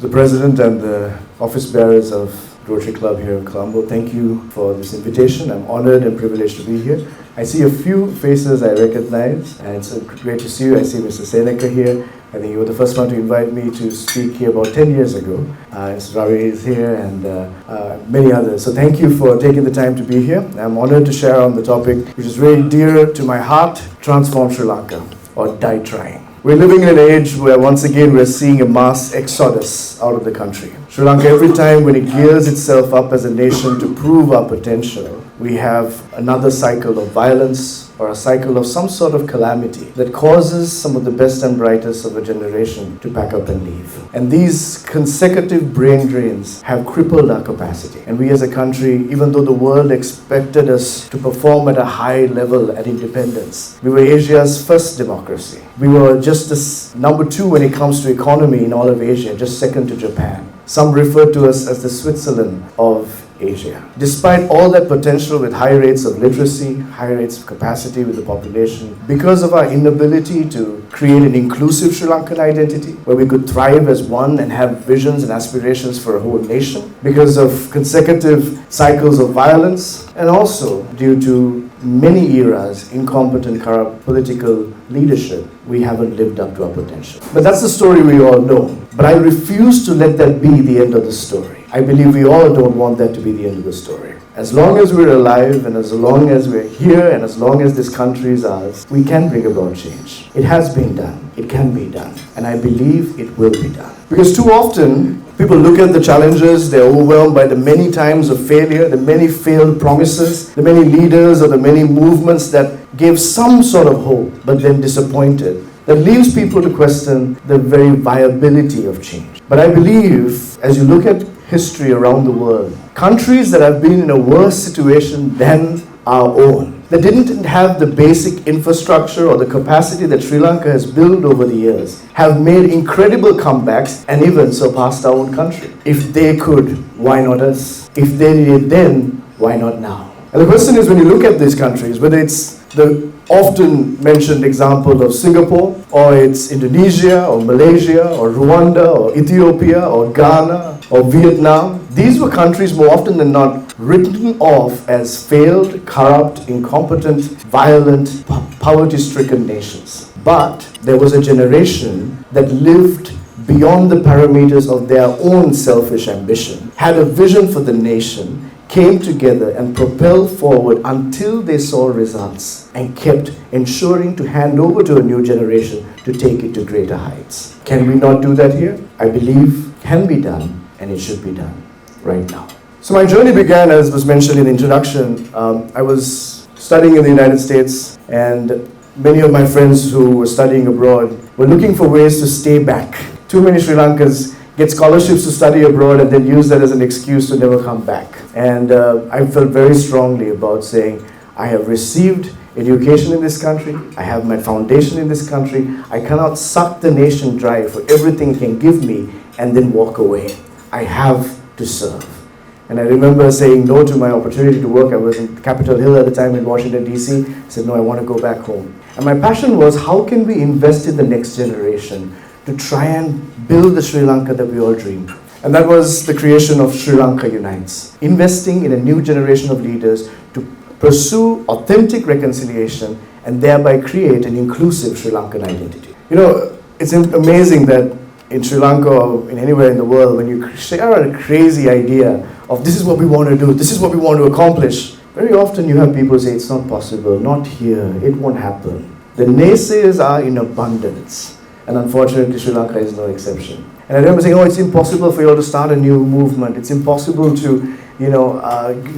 the President and the office bearers of Rotary Club here in Colombo, thank you for this invitation. I'm honored and privileged to be here. I see a few faces I recognize, and it's great to see you. I see Mr. Seneca here. I think you were the first one to invite me to speak here about 10 years ago. Mr. Ravi is here, and many others. So thank you for taking the time to be here. I'm honored to share on the topic which is very dear to my heart, Transform Sri Lanka, or Die Trying. We're living in an age where once again we're seeing a mass exodus out of the country. Sri Lanka, every time when it gears itself up as a nation to prove our potential, we have another cycle of violence or a cycle of some sort of calamity that causes some of the best and brightest of a generation to pack up and leave. And these consecutive brain drains have crippled our capacity. And we as a country, even though the world expected us to perform at a high level at independence, we were Asia's first democracy. We were just number 2 when it comes to economy in all of Asia, just second to Japan. Some refer to us as the Switzerland of Asia. Despite all that potential with high rates of literacy, high rates of capacity with the population, because of our inability to create an inclusive Sri Lankan identity where we could thrive as one and have visions and aspirations for a whole nation, because of consecutive cycles of violence, and also due to many eras, incompetent, corrupt political leadership, we haven't lived up to our potential. But that's the story we all know. But I refuse to let that be the end of the story. I believe we all don't want that to be the end of the story. As long as we're alive, and as long as we're here, and as long as this country is ours, we can bring about change. It has been done. It can be done. And I believe it will be done. Because too often, people look at the challenges, they're overwhelmed by the many times of failure, the many failed promises, the many leaders or the many movements that gave some sort of hope, but then disappointed. That leaves people to question the very viability of change. But I believe, as you look at history around the world, countries that have been in a worse situation than our own, that didn't have the basic infrastructure or the capacity that Sri Lanka has built over the years, have made incredible comebacks and even surpassed our own country. If they could, why not us? If they did it then, why not now? And the question is, when you look at these countries, whether it's the often mentioned example of Singapore, or it's Indonesia, or Malaysia, or Rwanda, or Ethiopia, or Ghana, or Vietnam, these were countries more often than not written off as failed, corrupt, incompetent, violent, poverty-stricken nations. But there was a generation that lived beyond the parameters of their own selfish ambition, had a vision for the nation, came together and propelled forward until they saw results and kept ensuring to hand over to a new generation to take it to greater heights. Can we not do that here? I believe can be done, and it should be done right now. So my journey began, as was mentioned in the introduction. I was studying in the United States, and many of my friends who were studying abroad were looking for ways to stay back. Too many Sri Lankans get scholarships to study abroad and then use that as an excuse to never come back. And I felt very strongly about saying, I have received education in this country, I have my foundation in this country, I cannot suck the nation dry for everything it can give me and then walk away. I have to serve. And I remember saying no to my opportunity to work. I was in Capitol Hill at the time in Washington, D.C. I said, no, I want to go back home. And my passion was, how can we invest in the next generation to try and build the Sri Lanka that we all dreamed. And that was the creation of Sri Lanka Unites, investing in a new generation of leaders to pursue authentic reconciliation and thereby create an inclusive Sri Lankan identity. You know, it's amazing that in Sri Lanka or in anywhere in the world, when you share a crazy idea of this is what we want to do, this is what we want to accomplish, very often you have people say it's not possible, not here, it won't happen. The naysayers are in abundance. And unfortunately, Sri Lanka is no exception. And I remember saying, oh, it's impossible for you all to start a new movement. It's impossible to,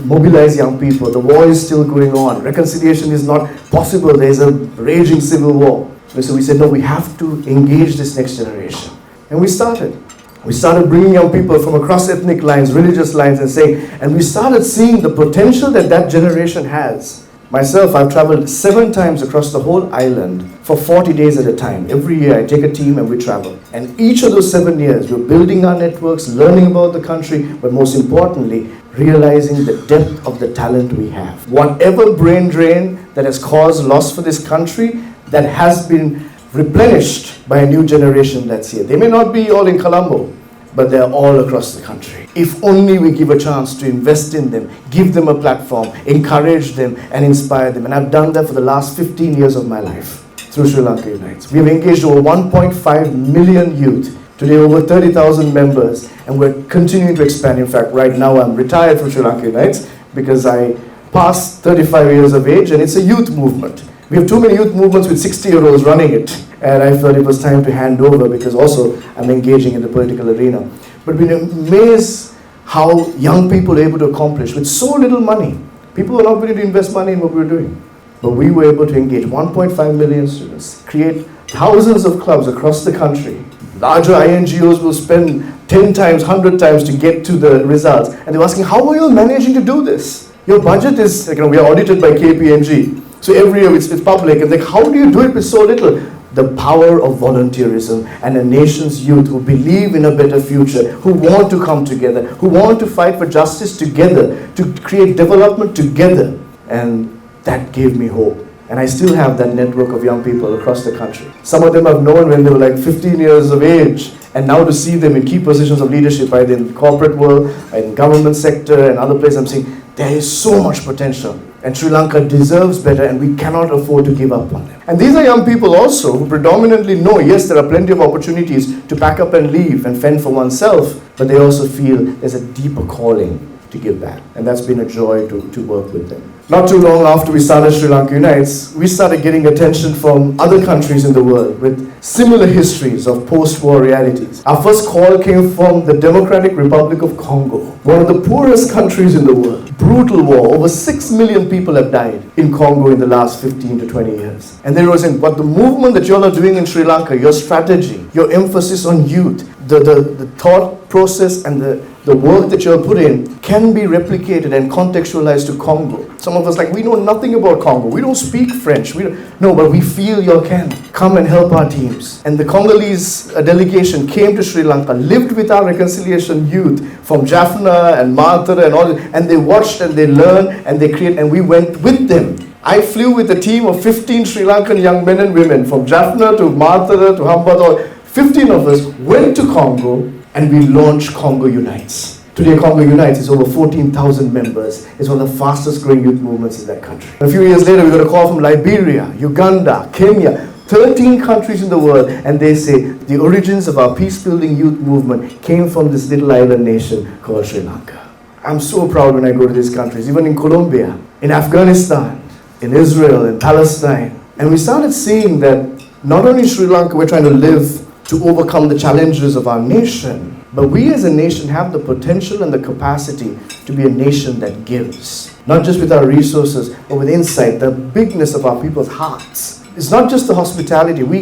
mobilize young people. The war is still going on. Reconciliation is not possible. There's a raging civil war. And so we said, no, we have to engage this next generation. And we started. We started bringing young people from across ethnic lines, religious lines, and we started seeing the potential that that generation has. Myself, I've traveled 7 times across the whole island for 40 days at a time. Every year I take a team and we travel. And each of those 7 years, we're building our networks, learning about the country, but most importantly, realizing the depth of the talent we have. Whatever brain drain that has caused loss for this country, that has been replenished by a new generation that's here. They may not be all in Colombo. but they're all across the country. If only we give a chance to invest in them, give them a platform, encourage them and inspire them. And I've done that for the last 15 years of my life through Sri Lanka Unites. We have engaged over 1.5 million youth, today over 30,000 members, and we're continuing to expand. In fact, right now I'm retired from Sri Lanka Unites because I passed 35 years of age, and it's a youth movement. We have too many youth movements with 60-year-olds running it, and I felt it was time to hand over because also I'm engaging in the political arena. But we've been amazed how young people are able to accomplish with so little money. People were not willing to invest money in what we were doing. But we were able to engage 1.5 million students, create thousands of clubs across the country. Larger INGOs will spend 10 times, 100 times to get to the results. And they're asking, how are you managing to do this? Your budget is, we are audited by KPMG. So every year it's public. And like, how do you do it with so little? The power of volunteerism and a nation's youth who believe in a better future, who want to come together, who want to fight for justice together, to create development together. And that gave me hope. And I still have that network of young people across the country. Some of them I've known when they were like 15 years of age. And now to see them in key positions of leadership, either in the corporate world, in government sector, and other places, I'm saying there is so much potential. And Sri Lanka deserves better, and we cannot afford to give up on them. And these are young people also who predominantly know, yes, there are plenty of opportunities to pack up and leave and fend for oneself, but they also feel there's a deeper calling to give back. And that's been a joy to work with them. Not too long after we started Sri Lanka Unites, we started getting attention from other countries in the world with similar histories of post-war realities. Our first call came from the Democratic Republic of Congo, one of the poorest countries in the world. Brutal war. Over 6 million people have died in Congo in the last 15 to 20 years. And they were saying, but the movement that you all are doing in Sri Lanka, your strategy, your emphasis on youth, the thought process and the work that you'll put in can be replicated and contextualized to Congo. Some of us we know nothing about Congo. We don't speak French. No, but we feel you can. Come and help our teams. And the Congolese delegation came to Sri Lanka, lived with our reconciliation youth from Jaffna and Martha and all, and they watched and they learned and they created, and we went with them. I flew with a team of 15 Sri Lankan young men and women from Jaffna to Martha to Hambata. 15 of us went to Congo and we launched Congo Unites. Today Congo Unites is over 14,000 members. It's one of the fastest growing youth movements in that country. A few years later we got a call from Liberia, Uganda, Kenya, 13 countries in the world, and they say the origins of our peace-building youth movement came from this little island nation called Sri Lanka. I'm so proud when I go to these countries, even in Colombia, in Afghanistan, in Israel, in Palestine. And we started seeing that not only Sri Lanka we're trying to live to overcome the challenges of our nation, but we as a nation have the potential and the capacity to be a nation that gives. Not just with our resources, but with insight, the bigness of our people's hearts. It's not just the hospitality. We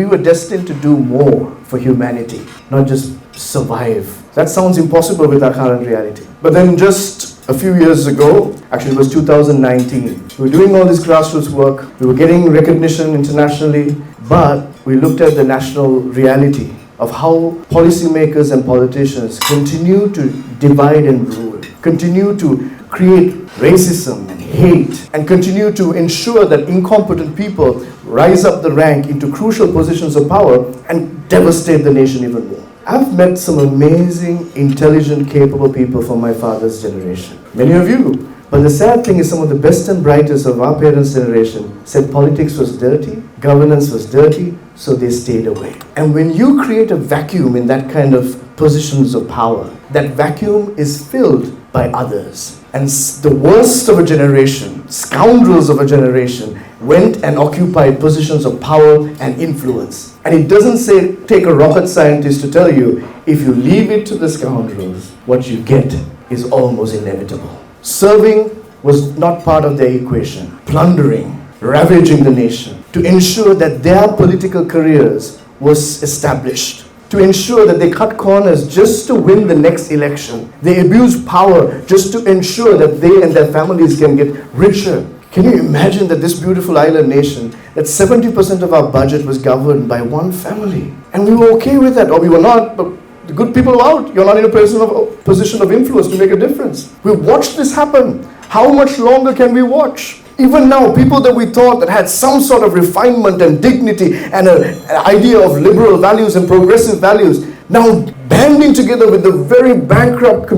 were destined to do more for humanity, not just survive. That sounds impossible with our current reality. But then just a few years ago, actually it was 2019, we were doing all this grassroots work, we were getting recognition internationally, but we looked at the national reality of how policymakers and politicians continue to divide and rule, continue to create racism and hate, and continue to ensure that incompetent people rise up the rank into crucial positions of power and devastate the nation even more. I've met some amazing, intelligent, capable people from my father's generation. Many of you. But the sad thing is some of the best and brightest of our parents' generation said politics was dirty, governance was dirty, so they stayed away. And when you create a vacuum in that kind of positions of power, that vacuum is filled by others. And the worst of a generation, scoundrels of a generation, went and occupied positions of power and influence. And it doesn't say, take a rocket scientist to tell you, if you leave it to the scoundrels, what you get is almost inevitable. Serving was not part of their equation. Plundering, ravaging the nation, to ensure that their political careers was established, to ensure that they cut corners just to win the next election. They abused power just to ensure that they and their families can get richer. Can you imagine that this beautiful island nation, that 70% of our budget was governed by one family? And we were okay with that, or we were not, but the good people are out. You're not in a position of influence to make a difference. We watched this happen. How much longer can we watch? Even now, people that we thought that had some sort of refinement and dignity and an idea of liberal values and progressive values, now banding together with the very bankrupt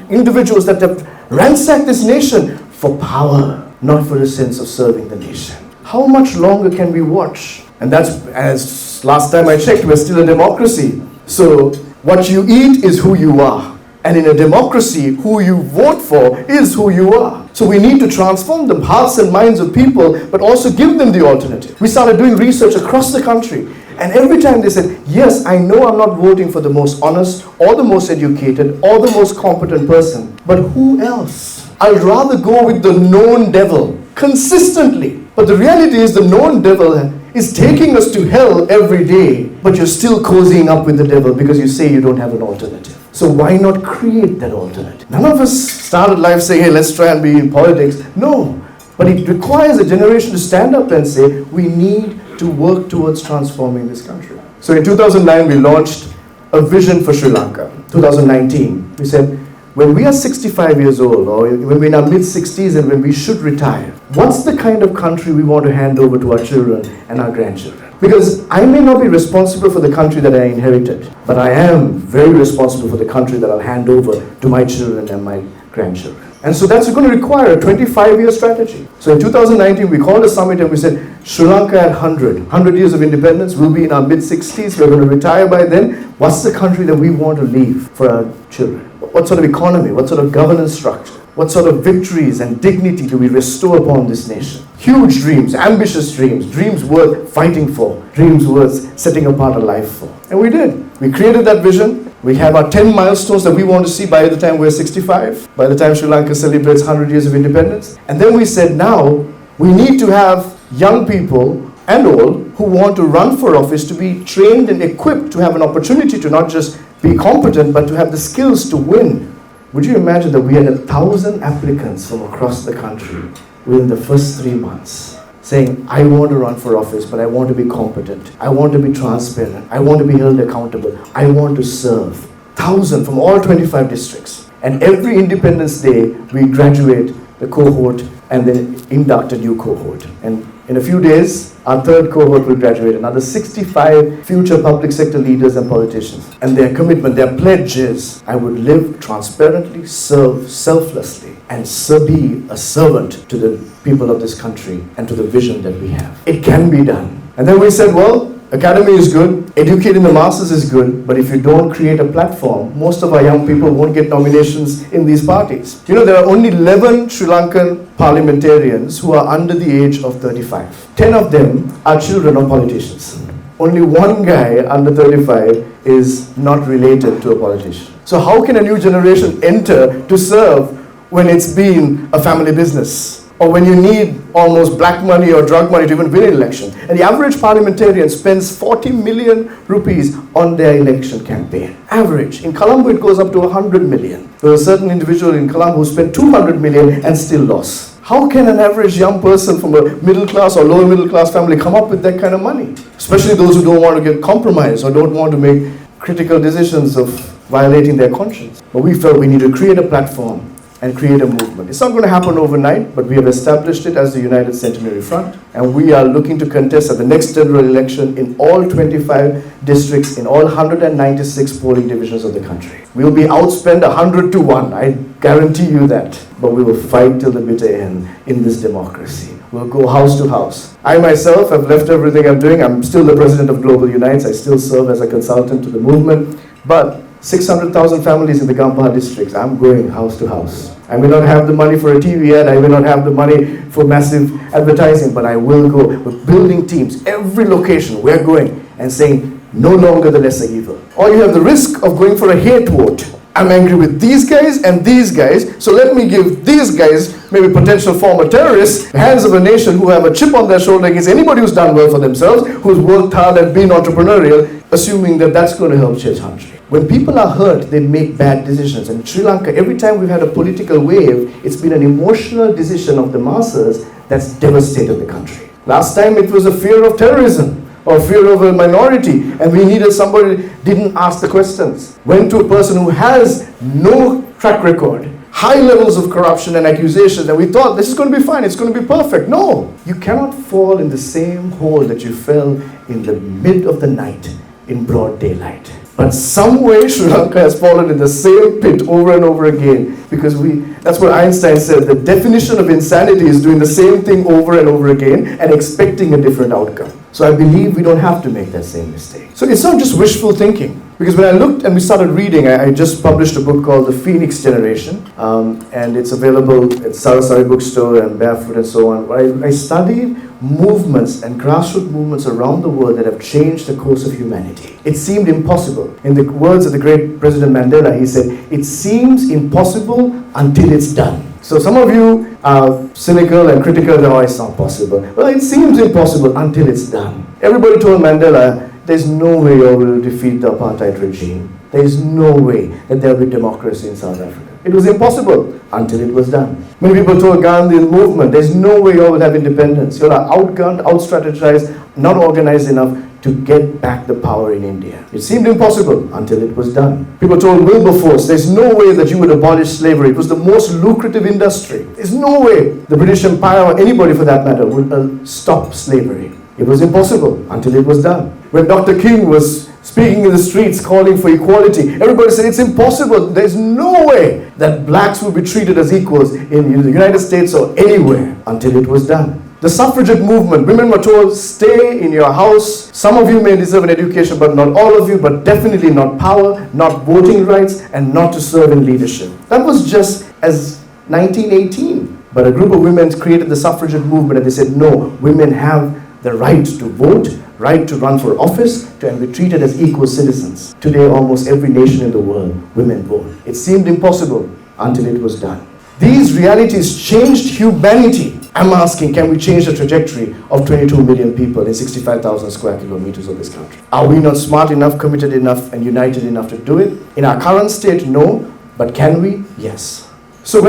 individuals that have ransacked this nation for power, not for a sense of serving the nation. How much longer can we watch? And that's, as last time I checked, we're still a democracy. So what you eat is who you are. And in a democracy, who you vote for is who you are. So we need to transform the hearts and minds of people, but also give them the alternative. We started doing research across the country. And every time they said, yes, I know I'm not voting for the most honest, or the most educated, or the most competent person. But who else? I'd rather go with the known devil consistently. But the reality is the known devil is taking us to hell every day, but you're still cozying up with the devil because you say you don't have an alternative. So why not create that alternative? None of us started life saying, hey, let's try and be in politics. No, but it requires a generation to stand up and say, we need to work towards transforming this country. So in 2009, we launched a vision for Sri Lanka. 2019, we said, when we are 65 years old, or when we're in our mid-60s and when we should retire, what's the kind of country we want to hand over to our children and our grandchildren? Because I may not be responsible for the country that I inherited, but I am very responsible for the country that I'll hand over to my children and my grandchildren. And so that's going to require a 25-year strategy. So in 2019, we called a summit and we said, Sri Lanka at 100 years of independence, we'll be in our mid-60s, we're going to retire by then. What's the country that we want to leave for our children? What sort of economy, what sort of governance structure, what sort of victories and dignity do we restore upon this nation? Huge dreams, ambitious dreams, dreams worth fighting for, dreams worth setting apart a life for. And we did. We created that vision. We have our 10 milestones that we want to see by the time we're 65, by the time Sri Lanka celebrates 100 years of independence. And then we said, now we need to have young people and all who want to run for office to be trained and equipped to have an opportunity to not just be competent, but to have the skills to win. Would you imagine that we had 1,000 applicants from across the country within the first 3 months saying, I want to run for office, but I want to be competent. I want to be transparent. I want to be held accountable. I want to serve. 1,000 from all 25 districts. And every Independence Day, we graduate the cohort and then induct a new cohort. And in a few days, our third cohort will graduate, another 65 future public sector leaders and politicians. And their commitment, their pledge is, I would live transparently, serve selflessly, and be a servant to the people of this country and to the vision that we have. It can be done. And then we said, well, academy is good, educating the masses is good, but if you don't create a platform, most of our young people won't get nominations in these parties. You know, there are only 11 Sri Lankan parliamentarians who are under the age of 35. 10 of them are children of politicians. Only one guy under 35 is not related to a politician. So how can a new generation enter to serve when it's been a family business? Or when you need almost black money or drug money to even win an election. And the average parliamentarian spends 40 million rupees on their election campaign. Average. In Colombo, it goes up to 100 million. There was a certain individual in Colombo who spent 200 million and still lost. How can an average young person from a middle class or lower middle class family come up with that kind of money? Especially those who don't want to get compromised or don't want to make critical decisions of violating their conscience. But we felt we need to create a platform and create a movement. It's not going to happen overnight, but we have established it as the United Centenary Front, and we are looking to contest at the next general election in all 25 districts, in all 196 polling divisions of the country. We will be outspent 100 to 1, I guarantee you that. But we will fight till the bitter end in this democracy. We'll go house to house. I myself have left everything I'm doing. I'm still the president of Global Unites. I still serve as a consultant to the movement, but 600,000 families in the Gampaha districts. I'm going house to house. I may not have the money for a TV ad, I may not have the money for massive advertising, but I will go. We're building teams. Every location we're going and saying, no longer the lesser evil. Or you have the risk of going for a hate vote. I'm angry with these guys and these guys, so let me give these guys, maybe potential former terrorists, hands of a nation who have a chip on their shoulder against anybody who's done well for themselves, who's worked hard and been entrepreneurial, assuming that that's going to help change country. When people are hurt, they make bad decisions. And in Sri Lanka, every time we've had a political wave, it's been an emotional decision of the masses that's devastated the country. Last time it was a fear of terrorism or fear of a minority, and we needed somebody who didn't ask the questions. Went to a person who has no track record, high levels of corruption and accusations, and we thought this is going to be fine, it's going to be perfect. No, you cannot fall in the same hole that you fell in the mid of the night in broad daylight. But some way Sri Lanka has fallen in the same pit over and over again, because that's what Einstein said, the definition of insanity is doing the same thing over and over again and expecting a different outcome. So I believe we don't have to make that same mistake. So it's not just wishful thinking. Because when I looked and we started reading, I just published a book called The Phoenix Generation, and it's available at Sarasari Bookstore and Barefoot and so on. I studied movements and grassroots movements around the world that have changed the course of humanity. It seemed impossible. In the words of the great President Mandela, he said, "It seems impossible until it's done." So some of you are cynical and critical, oh, it's not possible. Well, it seems impossible until it's done. Everybody told Mandela, there's no way you will defeat the apartheid regime. There is no way that there will be democracy in South Africa. It was impossible until it was done. Many people told Gandhi in the movement, there's no way you will have independence. You are outgunned, out-strategized, not organized enough to get back the power in India. It seemed impossible until it was done. People told Wilberforce, there's no way that you would abolish slavery. It was the most lucrative industry. There's no way the British Empire, or anybody for that matter, would stop slavery. It was impossible until it was done. When Dr. King was speaking in the streets calling for equality, everybody said it's impossible. There's no way that blacks will be treated as equals in the United States or anywhere until it was done. The suffragette movement, women were told, stay in your house. Some of you may deserve an education, but not all of you, but definitely not power, not voting rights, and not to serve in leadership. That was just as 1918. But a group of women created the suffragette movement and they said, no, women have the right to vote, right to run for office, and be treated as equal citizens. Today, almost every nation in the world, women vote. It seemed impossible until it was done. These realities changed humanity. I'm asking, can we change the trajectory of 22 million people in 65,000 square kilometers of this country? Are we not smart enough, committed enough, and united enough to do it? In our current state, no. But can we? Yes. So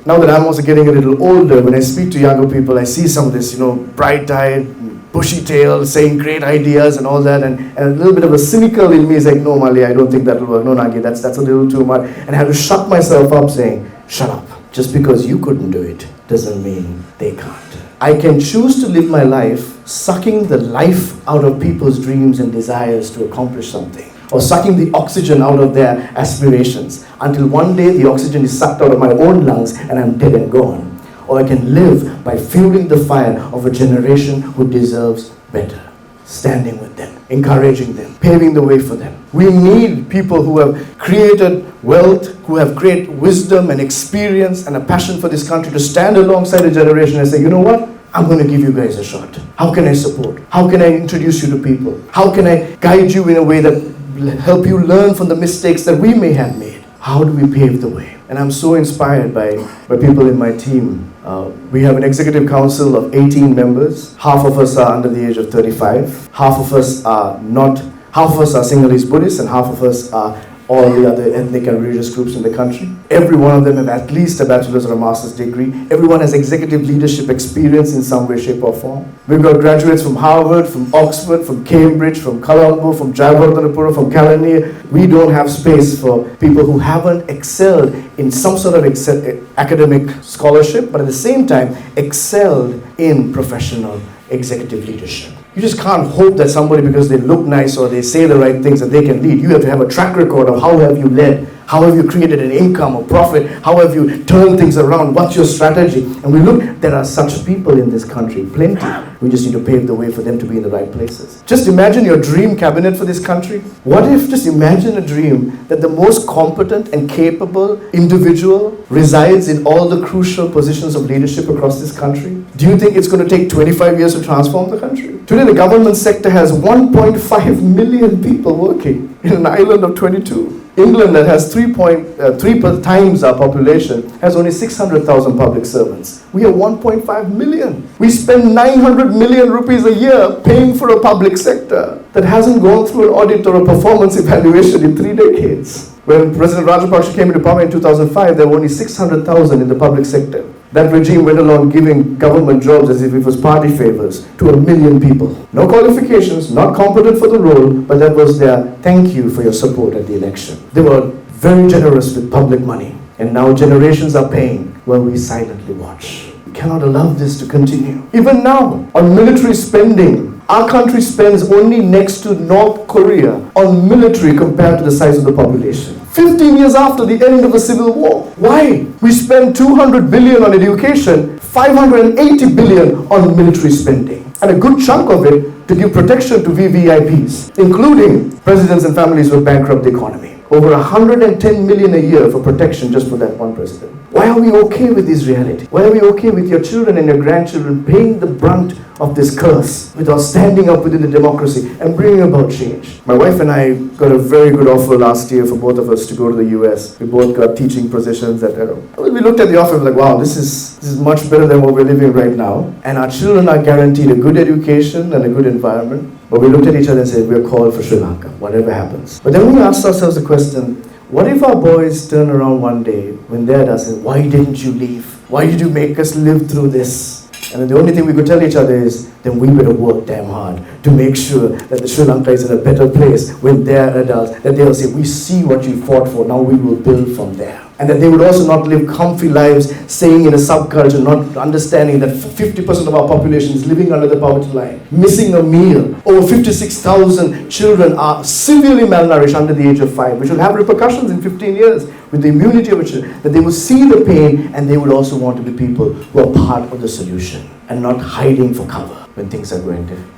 now that I'm also getting a little older, when I speak to younger people, I see some of this, bright-eyed, bushy-tailed, saying great ideas and all that, and a little bit of a cynical in me is like, no, Mali, I don't think that will work. No, Nagi, that's a little too much. And I have to shut myself up saying, shut up. Just because you couldn't do it doesn't mean they can't. I can choose to live my life sucking the life out of people's dreams and desires to accomplish something, or sucking the oxygen out of their aspirations, until one day the oxygen is sucked out of my own lungs and I'm dead and gone. Or I can live by fueling the fire of a generation who deserves better. Standing with them, encouraging them, paving the way for them. We need people who have created wealth, who have great wisdom and experience and a passion for this country to stand alongside a generation and say, you know what? I'm going to give you guys a shot. How can I support? How can I introduce you to people? How can I guide you in a way that will help you learn from the mistakes that we may have made? How do we pave the way? And I'm so inspired by people in my team. We have an executive council of 18 members. Half of us are under the age of 35. Half of us are Sinhalese Buddhists, and half of us are all the other ethnic and religious groups in the country. Every one of them have at least a bachelor's or a master's degree. Everyone has executive leadership experience in some way, shape or form. We've got graduates from Harvard, from Oxford, from Cambridge, from Colombo, from Jayawardhanapura, from Kalani. We don't have space for people who haven't excelled in some sort of academic scholarship, but at the same time excelled in professional executive leadership. You just can't hope that somebody, because they look nice or they say the right things, that they can lead. You have to have a track record of how have you led, how have you created an income or profit, how have you turned things around, what's your strategy. And we look, there are such people in this country, plenty. We just need to pave the way for them to be in the right places. Just imagine your dream cabinet for this country. What if, just imagine a dream that the most competent and capable individual resides in all the crucial positions of leadership across this country? Do you think it's going to take 25 years to transform the country? Today the government sector has 1.5 million people working in an island of 22. England, that has 3 times our population, has only 600,000 public servants. We have 1.5 million. We spend 900 million rupees a year paying for a public sector that hasn't gone through an audit or a performance evaluation in 3 decades. When President Rajapaksa came into power in 2005, there were only 600,000 in the public sector. That regime went along giving government jobs as if it was party favors to 1 million people. No qualifications, not competent for the role, but that was their thank you for your support at the election. They were very generous with public money, and now generations are paying while we silently watch. We cannot allow this to continue. Even now, on military spending, Our country spends only next to North Korea on military compared to the size of the population. 15 years after the end of the Civil War. Why? We spend 200 billion on education, 580 billion on military spending. And a good chunk of it to give protection to VVIPs, including presidents and families who bankrupt the economy. Over 110 million a year for protection just for that one president. Why are we okay with this reality? Why are we okay with your children and your grandchildren paying the brunt of this curse without standing up within the democracy and bringing about change? My wife and I got a very good offer last year for both of us to go to the US. We both got teaching positions at, we looked at the offer and were like, wow, this is much better than what we're living right now. And our children are guaranteed a good education and a good environment. But we looked at each other and said, we're called for Sri Lanka, whatever happens. But then we asked ourselves the question, what if our boys turn around one day when they're us and why didn't you leave? Why did you make us live through this? And then the only thing we could tell each other is, then we better work damn hard to make sure that the Sri Lanka is in a better place when they're adults, that they'll say, we see what you fought for, now we will build from there. And that they would also not live comfy lives, staying in a subculture, not understanding that 50% of our population is living under the poverty line, missing a meal. Over 56,000 children are severely malnourished under the age of 5, which will have repercussions in 15 years with the immunity of a child, that they will see the pain and they would also want to be people who are part of the solution and not hiding for cover when things are going different.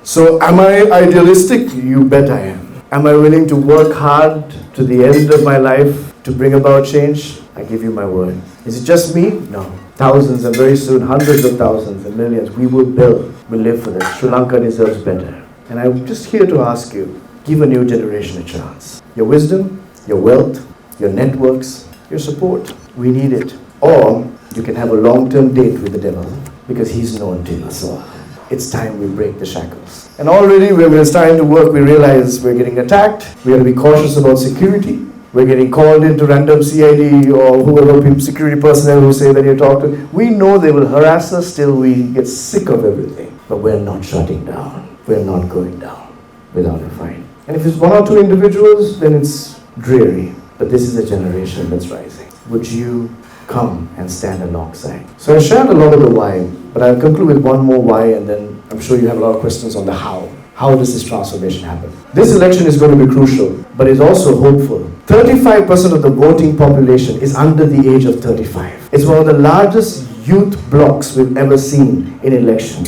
So am I idealistic? You bet I am. Am I willing to work hard to the end of my life to bring about change? I give you my word. Is it just me? No. Thousands and very soon hundreds of thousands and millions. We will build. We live for this. Sri Lanka deserves better. And I'm just here to ask you, give a new generation a chance. Your wisdom, your wealth, your networks, your support. We need it. Or you can have a long-term date with the devil because he's known to you. So it's time we break the shackles. And already when we're starting to work, we realize we're getting attacked. We have to be cautious about security. We're getting called into random CID or whoever security personnel who say that you talk to. We know they will harass us till we get sick of everything. But we're not shutting down. We're not going down without a fight. And if it's one or two individuals, then it's dreary. But this is a generation that's rising. Would you come and stand alongside? So I shared a lot of the why, but I'll conclude with one more why, and then I'm sure you have a lot of questions on the how. How does this transformation happen? This election is going to be crucial, but it's also hopeful. 35% of the voting population is under the age of 35. It's one of the largest youth blocks we've ever seen in election.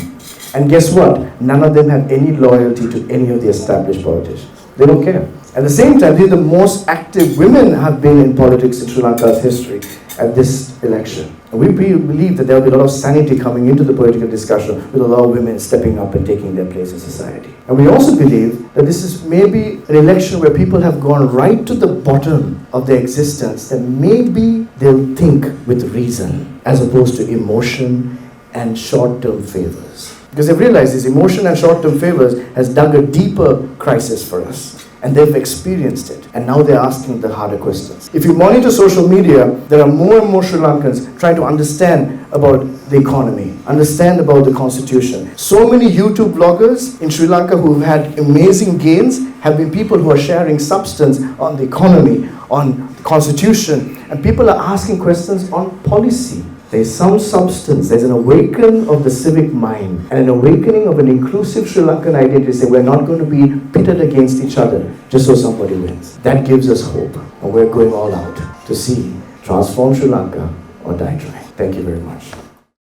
And guess what? None of them have any loyalty to any of the established politicians. They don't care. At the same time, they're the most active women have been in politics in Sri Lanka's history at this election. And we believe that there will be a lot of sanity coming into the political discussion with a lot of women stepping up and taking their place in society. And we also believe that this is maybe an election where people have gone right to the bottom of their existence, that maybe they'll think with reason as opposed to emotion and short-term favors. Because they've realized this emotion and short-term favors has dug a deeper crisis for us. And they've experienced it. And now they're asking the harder questions. If you monitor social media, there are more and more Sri Lankans trying to understand about the economy, understand about the constitution. So many YouTube vloggers in Sri Lanka who've had amazing gains have been people who are sharing substance on the economy, on the constitution. And people are asking questions on policy. There's some substance, there's an awakening of the civic mind and an awakening of an inclusive Sri Lankan identity. Say we're not going to be pitted against each other just so somebody wins. That gives us hope, and we're going all out to see transform Sri Lanka or die trying. Thank you very much.